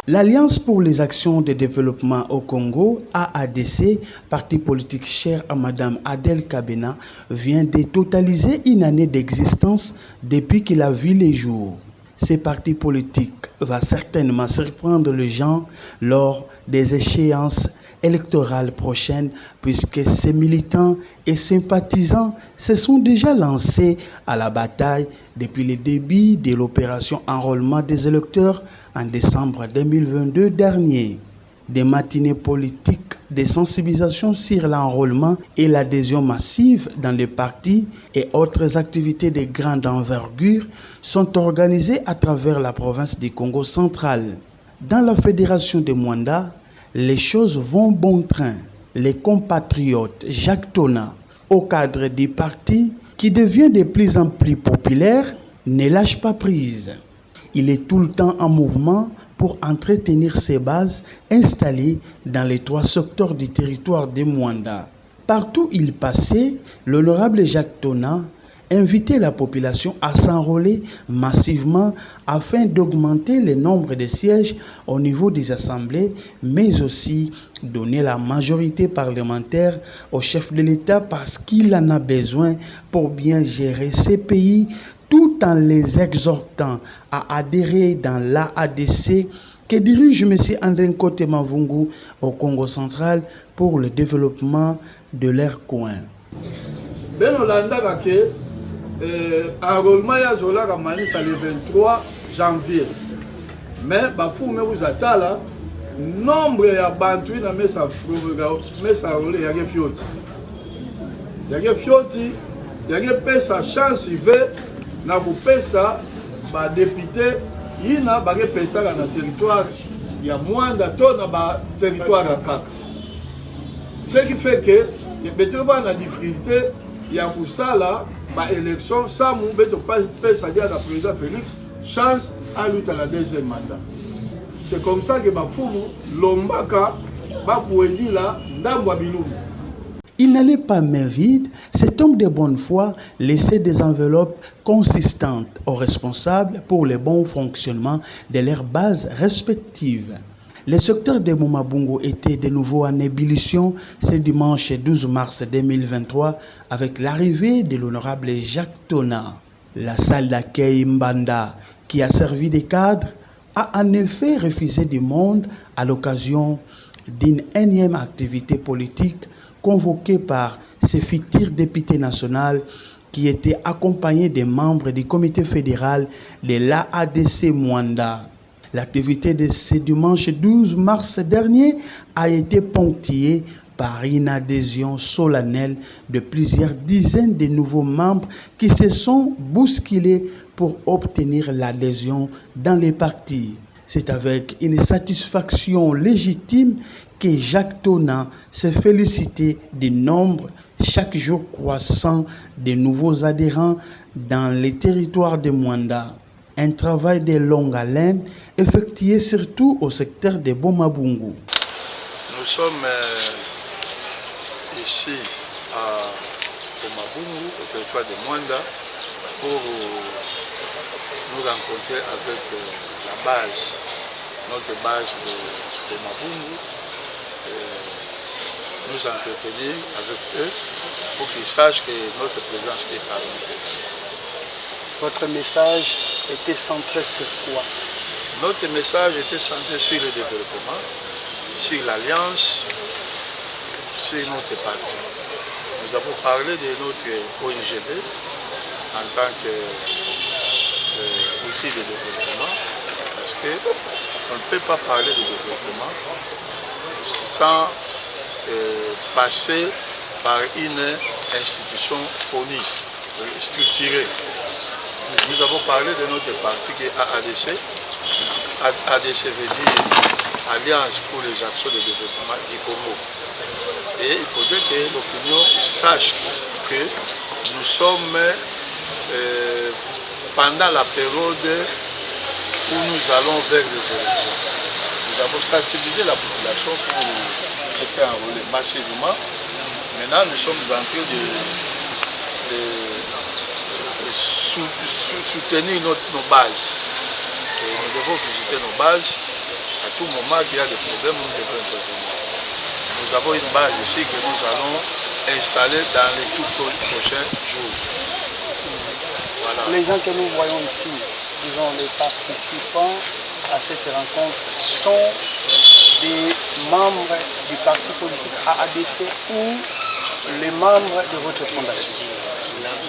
L'Alliance pour les actions de développement au Congo, AADC, parti politique cher à Madame Adèle Kabena, vient de totaliser une année d'existence depuis qu'il a vu les jours. Ce parti politique va certainement surprendre les gens lors des échéances électorales prochaines puisque ses militants et sympathisants se sont déjà lancés à la bataille depuis le début de l'opération enrôlement des électeurs en décembre 2022 dernier. Des matinées politiques de sensibilisation sur l'enrôlement et l'adhésion massive dans les partis et autres activités de grande envergure sont organisées à travers la province du Congo central. Dans la fédération de Mwanda, les choses vont bon train. Les compatriotes Jacques Tona, au cadre du parti qui devient de plus en plus populaire, ne lâche pas prise. Il est tout le temps en mouvement pour entretenir ses bases installées dans les 3 secteurs du territoire de Mwanda. Partout où il passait, l'honorable Jacques Tona invitait la population à s'enrôler massivement afin d'augmenter le nombre de sièges au niveau des assemblées, mais aussi donner la majorité parlementaire au chef de l'État parce qu'il en a besoin pour bien gérer ces pays, tout en les exhortant à adhérer dans l'AADC que dirige M. André Nkote Mavungu au Congo central pour le développement de leur coin. Enrôlement ya zola kamanisa le 23 janvier. Mais bafume vous atala nombre ya bantu na mesa role ya fioti. Ya fioti, ya pesa chance ive na ku pesa ba député yina ba pesa na territoire ya Mwanda to na ba territoire ya Kaka. Ce qui fait que les bétova na difficulté ya kusala ba élection ça mon beto pas pesa dia la président Félix chance à lutter à la deuxième mandat. C'est comme ça que ba fumu lombaka ba pouedi la ndamwa bilumbu. Il n'allait pas main vide, cet homme de bonne foi laissait des enveloppes consistantes aux responsables pour le bon fonctionnement de leurs bases respectives. Le secteur de Momabungo était de nouveau en ébullition ce dimanche 12 mars 2023 avec l'arrivée de l'honorable Jacques Tona. La salle d'accueil Mbanda, qui a servi de cadre, a en effet refusé du monde à l'occasion d'une énième activité politique convoquée par ce futur député national qui était accompagné des membres du comité fédéral de l'AADC Mwanda. L'activité de ce dimanche 12 mars dernier a été ponctuée par une adhésion solennelle de plusieurs dizaines de nouveaux membres qui se sont bousculés pour obtenir l'adhésion dans les partis. C'est avec une satisfaction légitime que Jacques Tona s'est félicité du nombre chaque jour croissant de nouveaux adhérents dans les territoires de Mwanda. Un travail de longue haleine effectué surtout au secteur de Bomabungu. Nous sommes ici à Bomabungu, au territoire de Mwanda, pour nous rencontrer avec la base, notre base de Bomabungu, nous entretenir avec eux pour qu'ils sachent que notre présence est parmi eux. Votre message était centré sur quoi? Notre message était centré sur le développement, sur l'alliance, sur notre parti. Nous avons parlé de notre OIGB en tant qu'outil de développement, parce qu'on ne peut pas parler de développement sans passer par une institution connue, structurée. Nous avons parlé de notre parti qui est AADC. AADC veut dire Alliance pour les actions de développement du Congo. Et il faudrait que l'opinion sache que nous sommes pendant la période où nous allons vers les élections. Nous avons sensibilisé la population pour se faire enrôler massivement. Maintenant, nous sommes en train de soutenir nos bases. Et nous devons visiter nos bases. À tout moment qu'il y a des problèmes, nous devons intervenir. Nous avons une base ici que nous allons installer dans les tout prochains jours. Voilà. Les gens que nous voyons ici, disons les participants à cette rencontre, sont des membres du parti politique AADC ou les membres de votre fondation?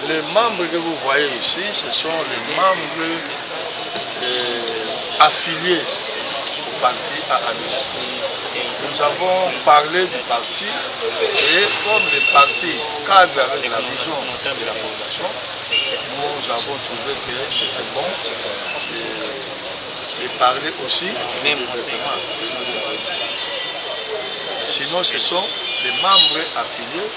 Les membres que vous voyez ici, ce sont les membres affiliés au parti AADC. Nous avons parlé du parti et comme le parti cadre avec la vision de la fondation, nous avons trouvé que c'était bon et parler aussi même sinon ce sont les membres affiliés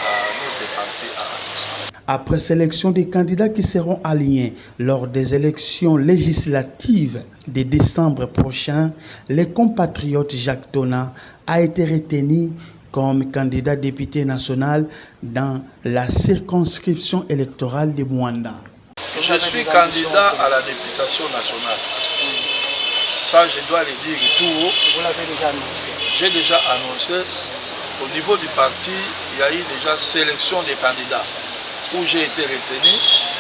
à notre parti AADC. Après sélection des candidats qui seront alignés lors des élections législatives de décembre prochain, le compatriote Jacques Tona a été retenu comme candidat député national dans la circonscription électorale de Mwanda. Je suis candidat à la députation nationale. Ça, je dois le dire tout haut. Vous l'avez déjà annoncé. J'ai déjà annoncé. Au niveau du parti, il y a eu déjà sélection des candidats où j'ai été retenu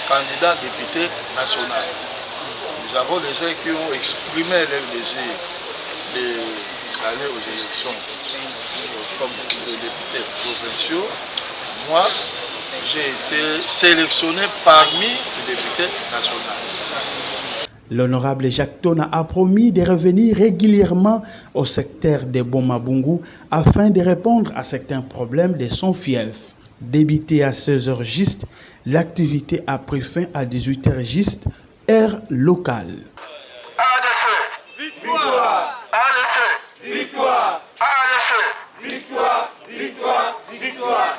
candidat député national. Nous avons des gens qui ont exprimé leur désir d'aller aux élections comme les députés provinciaux. Moi, j'ai été sélectionné parmi les députés nationaux. L'honorable Jacques Tona a promis de revenir régulièrement au secteur de Bomabungu afin de répondre à certains problèmes de son fief. Débuté à 16h juste, l'activité a pris fin à 18h juste, heure locale. AADC, victoire! AADC, victoire! AADC, victoire! Victoire! Victoire!